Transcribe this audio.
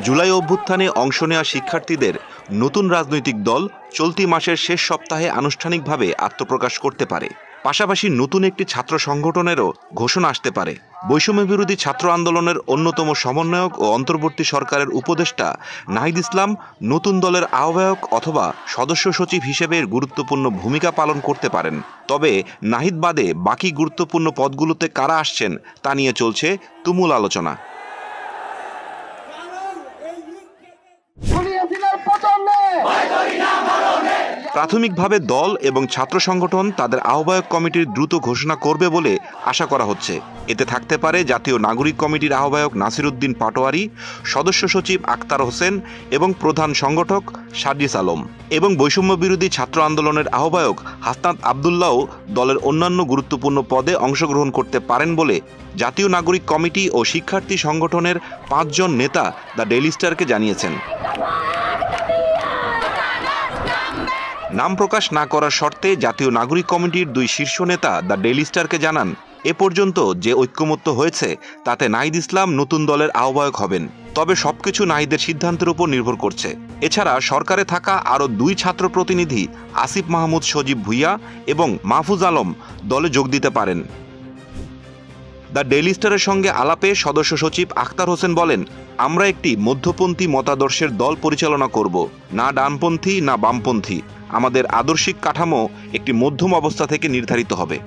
জুলাই অভ্যুত্থানে অংশ নেওয়া শিক্ষার্থীদের নতুন রাজনৈতিক দল চলতি মাসের শেষ সপ্তাহে আনুষ্ঠানিকভাবে আত্মপ্রকাশ করতে পারে। পাশাপাশি নতুন একটি ছাত্র সংগঠনেরও ঘোষণা আসতে পারে। বৈষম্য বিরোধী ছাত্র আন্দোলনের অন্যতম সমন্বয়ক ও অন্তর্বর্তী সরকারের উপদেষ্টা নাহিদ ইসলাম নতুন দলের আহ্বায়ক অথবা সদস্য সচিব হিসেবে গুরুত্বপূর্ণ ভূমিকা পালন করতে পারেন। তবে নাহিদ বাদে বাকি গুরুত্বপূর্ণ পদগুলোতে কারা আসছেন তা নিয়ে চলছে তুমুল আলোচনা। প্রাথমিকভাবে দল এবং ছাত্র সংগঠন তাদের আহ্বায়ক কমিটির দ্রুত ঘোষণা করবে বলে আশা করা হচ্ছে। এতে থাকতে পারে জাতীয় নাগরিক কমিটির আহ্বায়ক নাসির উদ্দিন পাটোয়ারি, সদস্য সচিব আক্তার হোসেন এবং প্রধান সংগঠক সার্জিস আলম। এবং বৈষম্য বিরোধী ছাত্র আন্দোলনের আহ্বায়ক হাসনাত আবদুল্লাহও দলের অন্যান্য গুরুত্বপূর্ণ পদে অংশগ্রহণ করতে পারেন বলে জাতীয় নাগরিক কমিটি ও শিক্ষার্থী সংগঠনের 5 জন নেতা দ্য ডেইলি স্টারকে জানিয়েছেন। নাম প্রকাশ না করার শর্তে জাতীয় নাগরিক কমিটির 2 শীর্ষ নেতা দ্য ডেইলি স্টারকে জানান, এ পর্যন্ত যে ঐক্যমত্য হয়েছে তাতে নাহিদ ইসলাম নতুন দলের আহ্বায়ক হবেন। তবে সবকিছু নাহিদের সিদ্ধান্তের উপর নির্ভর করছে। এছাড়া সরকারে থাকা আরও 2 ছাত্র প্রতিনিধি আসিফ মাহমুদ সজীব ভুইয়া এবং মাহফুজ আলম দলে যোগ দিতে পারেন। দ্য ডেইলি স্টারের সঙ্গে আলাপে সদস্য সচিব আক্তার হোসেন বলেন, আমরা একটি মধ্যপন্থী মতাদর্শের দল পরিচালনা করব, না ডানপন্থী না বামপন্থী। আমাদের আদর্শিক কাঠামো একটি মধ্যম অবস্থা থেকে নির্ধারিত হবে।